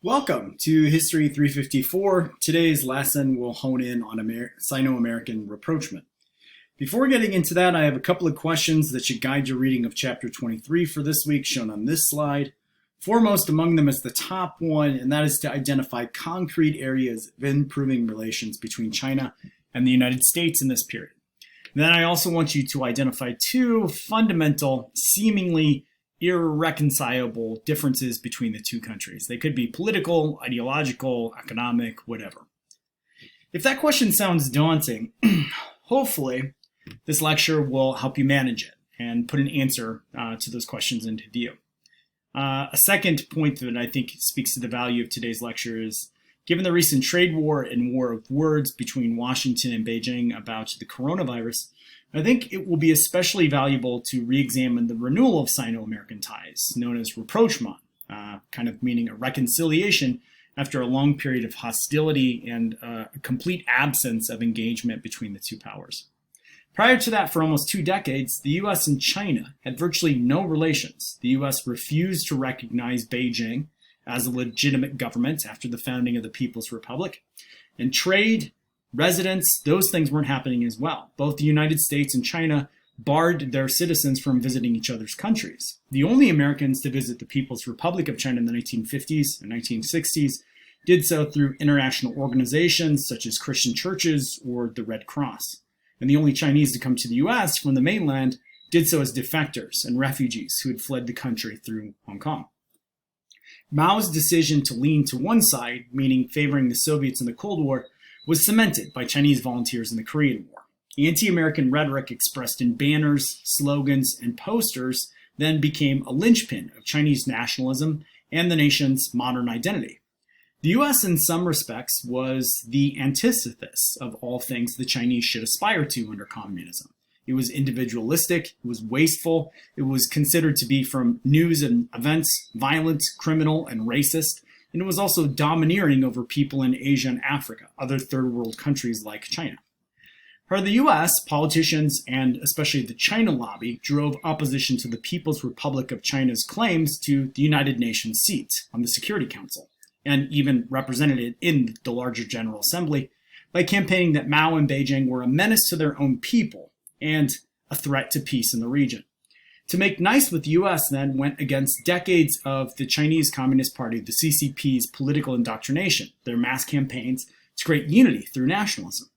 Welcome to History 354. Today's lesson will hone in on Sino-American rapprochement. Before getting into that, I have a couple of questions that should guide your reading of Chapter 23 for this week, shown on this slide. Foremost among them is the top one, and that is to identify concrete areas of improving relations between China and the United States in this period. And then I also want you to identify two fundamental, seemingly irreconcilable differences between the two countries. They could be political, ideological, economic, whatever. If that question sounds daunting, hopefully this lecture will help you manage it and put an answer to those questions into view. A second point that I think speaks to the value of today's lecture is, given the recent trade war and war of words between Washington and Beijing about the coronavirus, I think it will be especially valuable to re-examine the renewal of Sino-American ties, known as rapprochement, kind of meaning a reconciliation after a long period of hostility and a complete absence of engagement between the two powers. Prior to that, for almost 2 decades, the U.S. and China had virtually no relations. The U.S. refused to recognize Beijing as a legitimate government after the founding of the People's Republic, and trade, residence, those things weren't happening as well. Both the United States and China barred their citizens from visiting each other's countries. The only Americans to visit the People's Republic of China in the 1950s and 1960s did so through international organizations such as Christian churches or the Red Cross. And the only Chinese to come to the US from the mainland did so as defectors and refugees who had fled the country through Hong Kong. Mao's decision to lean to one side, meaning favoring the Soviets in the Cold War, was cemented by Chinese volunteers in the Korean War. Anti-American rhetoric expressed in banners, slogans, and posters then became a linchpin of Chinese nationalism and the nation's modern identity. The U.S. in some respects was the antithesis of all things the Chinese should aspire to under communism. It was individualistic, it was wasteful, it was considered to be, from news and events, violent, criminal, and racist, and it was also domineering over people in Asia and Africa, other third world countries like China. For the US, politicians and especially the China lobby drove opposition to the People's Republic of China's claims to the United Nations seat on the Security Council, and even represented it in the larger General Assembly by campaigning that Mao and Beijing were a menace to their own people and a threat to peace in the region. To make nice with the U.S. then went against decades of the Chinese Communist Party, the CCP's political indoctrination, their mass campaigns to create unity through nationalism.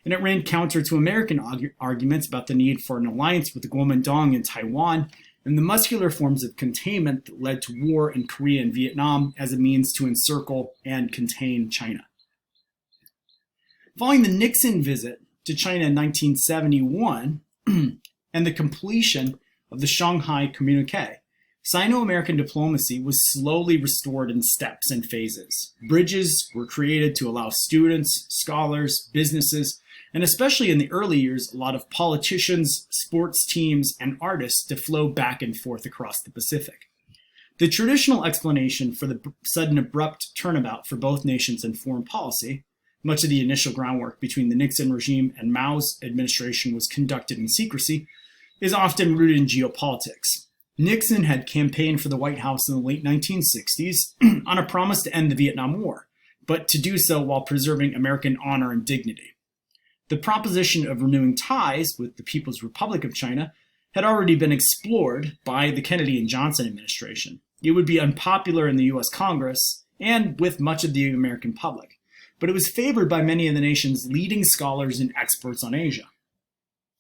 And it ran counter to American arguments about the need for an alliance with the Kuomintang in Taiwan and the muscular forms of containment that led to war in Korea and Vietnam as a means to encircle and contain China. Following the Nixon visit to China in 1971 and the completion of the Shanghai Communique, Sino-American diplomacy was slowly restored in steps and phases. Bridges were created to allow students, scholars, businesses, and especially in the early years, a lot of politicians, sports teams, and artists to flow back and forth across the Pacific. The traditional explanation for the sudden abrupt turnabout for both nations in foreign policy, much of the initial groundwork between the Nixon regime and Mao's administration was conducted in secrecy, is often rooted in geopolitics. Nixon had campaigned for the White House in the late 1960s on a promise to end the Vietnam War, but to do so while preserving American honor and dignity. The proposition of renewing ties with the People's Republic of China had already been explored by the Kennedy and Johnson administration. It would be unpopular in the U.S. Congress and with much of the American public, but it was favored by many of the nation's leading scholars and experts on Asia.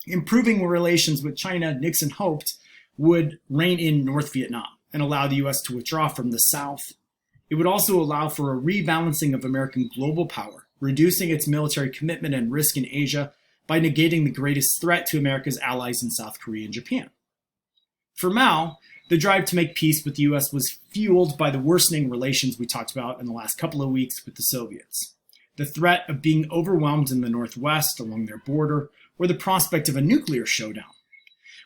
Improving relations with China, Nixon hoped, would rein in North Vietnam and allow the U.S. to withdraw from the South. It would also allow for a rebalancing of American global power, reducing its military commitment and risk in Asia by negating the greatest threat to America's allies in South Korea and Japan. For Mao, the drive to make peace with the U.S. was fueled by the worsening relations we talked about in the last couple of weeks with the Soviets. The threat of being overwhelmed in the Northwest along their border, or the prospect of a nuclear showdown.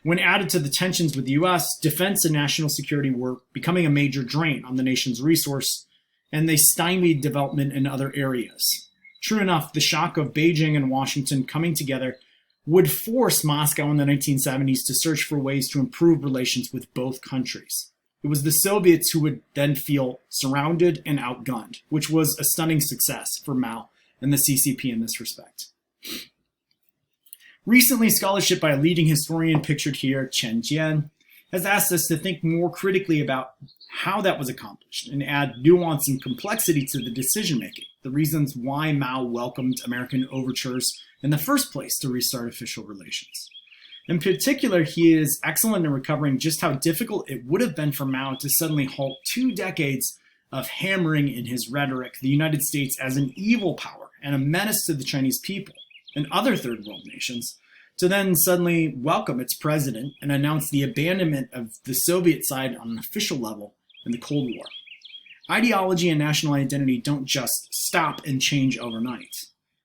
When added to the tensions with the U.S., defense and national security were becoming a major drain on the nation's resource, and they stymied development in other areas. True enough, the shock of Beijing and Washington coming together would force Moscow in the 1970s to search for ways to improve relations with both countries. It was the Soviets who would then feel surrounded and outgunned, which was a stunning success for Mao and the CCP in this respect. Recently, scholarship by a leading historian pictured here, Chen Jian, has asked us to think more critically about how that was accomplished and add nuance and complexity to the decision-making, the reasons why Mao welcomed American overtures in the first place to restart official relations. In particular, he is excellent in recovering just how difficult it would have been for Mao to suddenly halt 2 decades of hammering in his rhetoric the United States as an evil power and a menace to the Chinese people and other third world nations, to then suddenly welcome its president and announce the abandonment of the Soviet side on an official level in the Cold War. Ideology and national identity don't just stop and change overnight.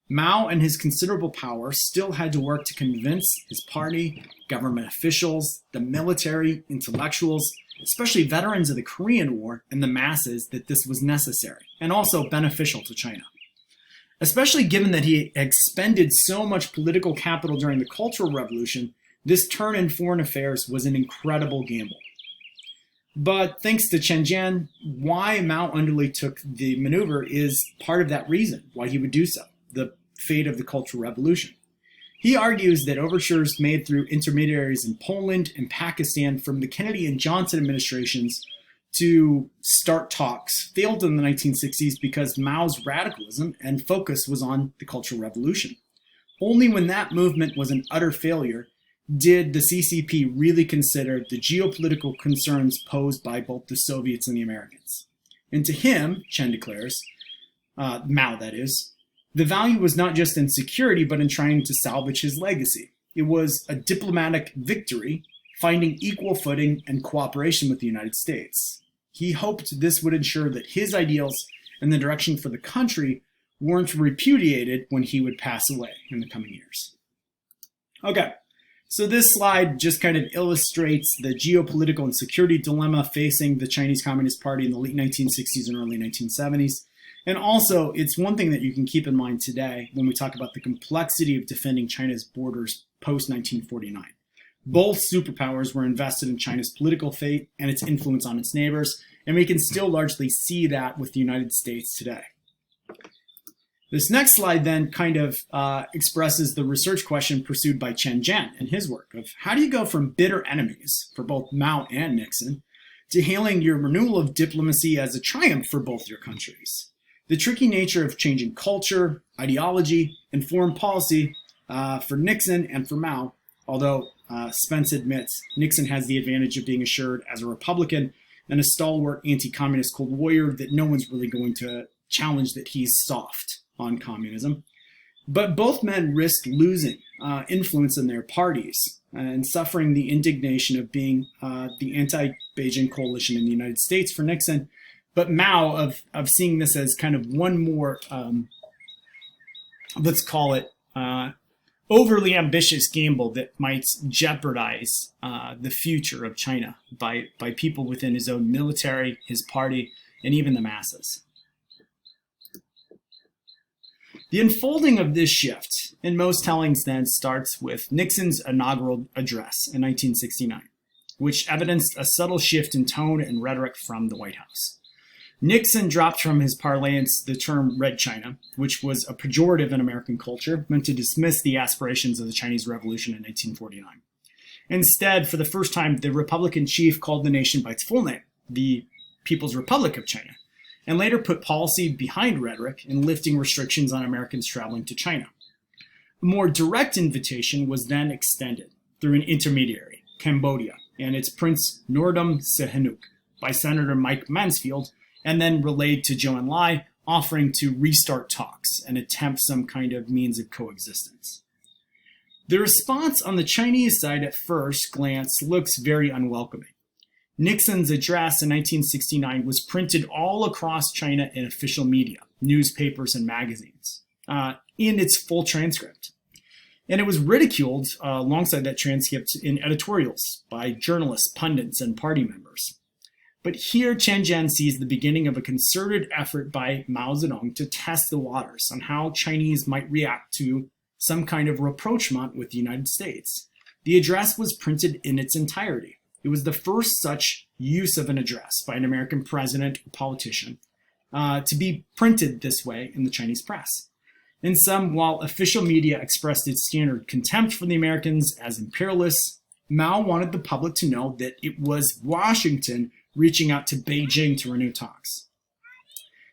Mao and his considerable power still had to work to convince his party, government officials, the military, intellectuals, especially veterans of the Korean War, and the masses that this was necessary and also beneficial to China. Especially given that he expended so much political capital during the Cultural Revolution, this turn in foreign affairs was an incredible gamble. But thanks to Chen Jian, why Mao undertook the maneuver is part of that reason why he would do so, the fate of the Cultural Revolution. He argues that overtures made through intermediaries in Poland and Pakistan from the Kennedy and Johnson administrations to start talks failed in the 1960s because Mao's radicalism and focus was on the Cultural Revolution. Only when that movement was an utter failure did the CCP really consider the geopolitical concerns posed by both the Soviets and the Americans. And to him, Chen declares, Mao that is, the value was not just in security but in trying to salvage his legacy. It was a diplomatic victory, finding equal footing and cooperation with the United States. He hoped this would ensure that his ideals and the direction for the country weren't repudiated when he would pass away in the coming years. Okay, so this slide just kind of illustrates the geopolitical and security dilemma facing the Chinese Communist Party in the late 1960s and early 1970s. And also, it's one thing that you can keep in mind today when we talk about the complexity of defending China's borders post-1949. Both superpowers were invested in China's political fate and its influence on its neighbors, and we can still largely see that with the United States today. This next slide then kind of expresses the research question pursued by Chen Jian in his work of how do you go from bitter enemies for both Mao and Nixon to hailing your renewal of diplomacy as a triumph for both your countries? The tricky nature of changing culture, ideology, and foreign policy for Nixon and for Mao, although Spence admits Nixon has the advantage of being assured as a Republican and a stalwart anti-communist cold warrior that no one's really going to challenge that he's soft on communism. But both men risked losing influence in their parties and suffering the indignation of being the anti-Beijing coalition in the United States for Nixon, but Mao of seeing this as kind of one more, let's call it, overly ambitious gamble that might jeopardize the future of China by people within his own military, his party, and even the masses. The unfolding of this shift, in most tellings then, starts with Nixon's inaugural address in 1969, which evidenced a subtle shift in tone and rhetoric from the White House. Nixon dropped from his parlance the term Red China, which was a pejorative in American culture, meant to dismiss the aspirations of the Chinese Revolution in 1949. Instead, for the first time, the Republican chief called the nation by its full name, the People's Republic of China, and later put policy behind rhetoric in lifting restrictions on Americans traveling to China. A more direct invitation was then extended through an intermediary, Cambodia, and its Prince Norodom Sihanouk, by Senator Mike Mansfield, and then relayed to Zhou Enlai, offering to restart talks and attempt some kind of means of coexistence. The response on the Chinese side at first glance looks very unwelcoming. Nixon's address in 1969 was printed all across China in official media, newspapers and magazines, in its full transcript. And it was ridiculed alongside that transcript in editorials by journalists, pundits, and party members. But here Chen Jian sees the beginning of a concerted effort by Mao Zedong to test the waters on how Chinese might react to some kind of rapprochement with the United States. The address was printed in its entirety, It was the first such use of an address by an American president or politician to be printed this way in the Chinese press. In sum, while official media expressed its standard contempt for the Americans as imperialists, Mao wanted the public to know that it was Washington reaching out to Beijing to renew talks.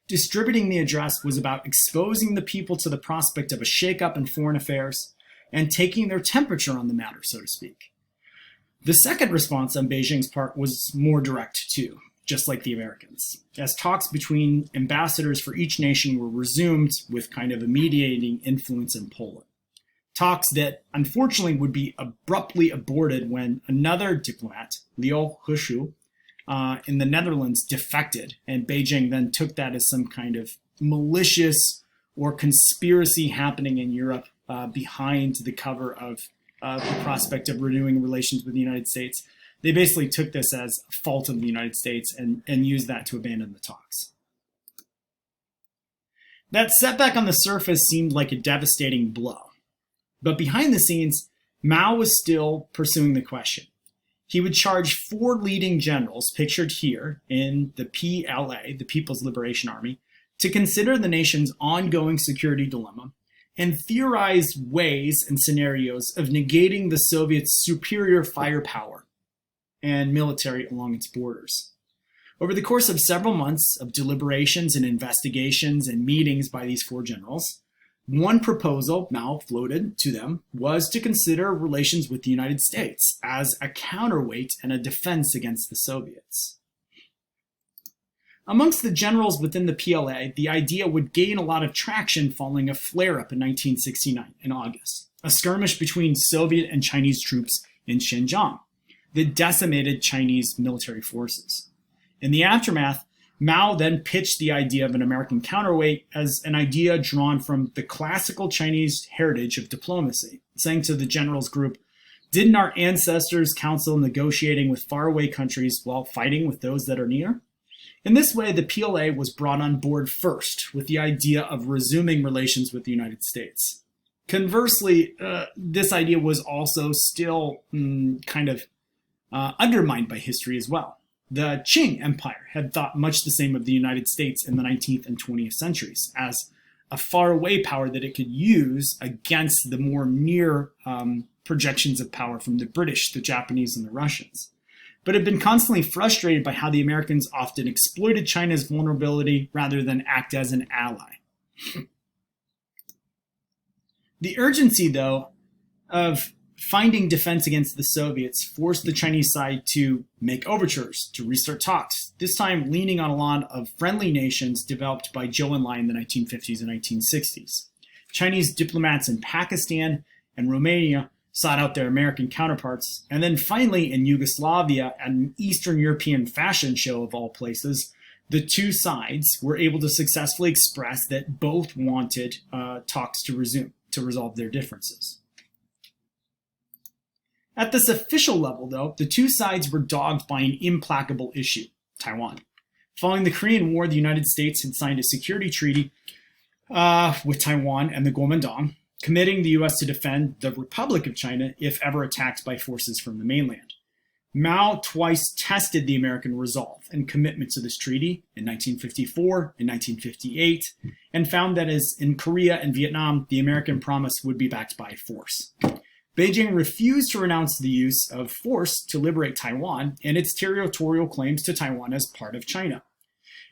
Distributing the address was about exposing the people to the prospect of a shakeup in foreign affairs and taking their temperature on the matter, so to speak. The second response on Beijing's part was more direct too, just like the Americans, as talks between ambassadors for each nation were resumed with kind of a mediating influence in Poland. Talks that unfortunately would be abruptly aborted when another diplomat, Liu Heshu, in the Netherlands defected, and Beijing then took that as some kind of malicious or conspiracy happening in Europe behind the cover of the prospect of renewing relations with the United States. They basically took this as a fault of the United States and used that to abandon the talks. That setback on the surface seemed like a devastating blow. But behind the scenes, Mao was still pursuing the question. He would charge 4 leading generals, pictured here in the PLA, the People's Liberation Army, to consider the nation's ongoing security dilemma and theorize ways and scenarios of negating the Soviets' superior firepower and military along its borders. Over the course of several months of deliberations and investigations and meetings by these 4 generals, one proposal Mao floated to them was to consider relations with the United States as a counterweight and a defense against the Soviets. Amongst the generals within the PLA, the idea would gain a lot of traction following a flare-up in 1969 in August, a skirmish between Soviet and Chinese troops in Xinjiang that decimated Chinese military forces. In the aftermath, Mao then pitched the idea of an American counterweight as an idea drawn from the classical Chinese heritage of diplomacy, saying to the generals group, "Didn't our ancestors counsel negotiating with faraway countries while fighting with those that are near?" In this way, the PLA was brought on board first with the idea of resuming relations with the United States. Conversely, this idea was also still undermined by history as well. The Qing Empire had thought much the same of the United States in the 19th and 20th centuries as a faraway power that it could use against the more near projections of power from the British, the Japanese, and the Russians. But had been constantly frustrated by how the Americans often exploited China's vulnerability rather than act as an ally. The urgency, though, of finding defense against the Soviets forced the Chinese side to make overtures to restart talks, this time leaning on a lot of friendly nations developed by Zhou Enlai in the 1950s and 1960s. Chinese diplomats in Pakistan and Romania sought out their American counterparts, and then finally in Yugoslavia, at an Eastern European fashion show of all places, the two sides were able to successfully express that both wanted talks to resume, to resolve their differences. At this official level, though, the two sides were dogged by an implacable issue, Taiwan. Following the Korean War, the United States had signed a security treaty with Taiwan and the Kuomintang, committing the U.S. to defend the Republic of China if ever attacked by forces from the mainland. Mao twice tested the American resolve and commitment to this treaty in 1954 and 1958, and found that as in Korea and Vietnam, the American promise would be backed by force. Beijing refused to renounce the use of force to liberate Taiwan and its territorial claims to Taiwan as part of China.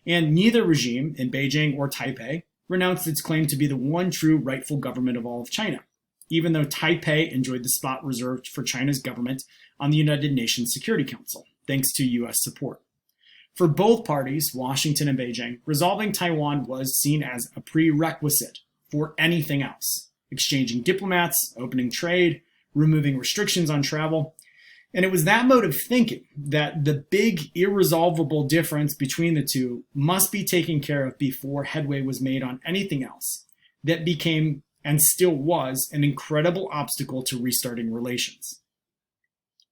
And neither regime, in Beijing or Taipei, renounced its claim to be the one true rightful government of all of China, even though Taipei enjoyed the spot reserved for China's government on the United Nations Security Council, thanks to U.S. support. For both parties, Washington and Beijing, resolving Taiwan was seen as a prerequisite for anything else, exchanging diplomats, opening trade, removing restrictions on travel. And it was that mode of thinking that the big irresolvable difference between the two must be taken care of before headway was made on anything else that became and still was an incredible obstacle to restarting relations.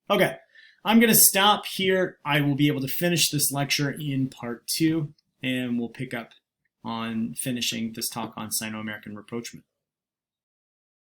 Okay, I'm going to stop here. I will be able to finish this lecture in part 2, and we'll pick up on finishing this talk on Sino-American rapprochement.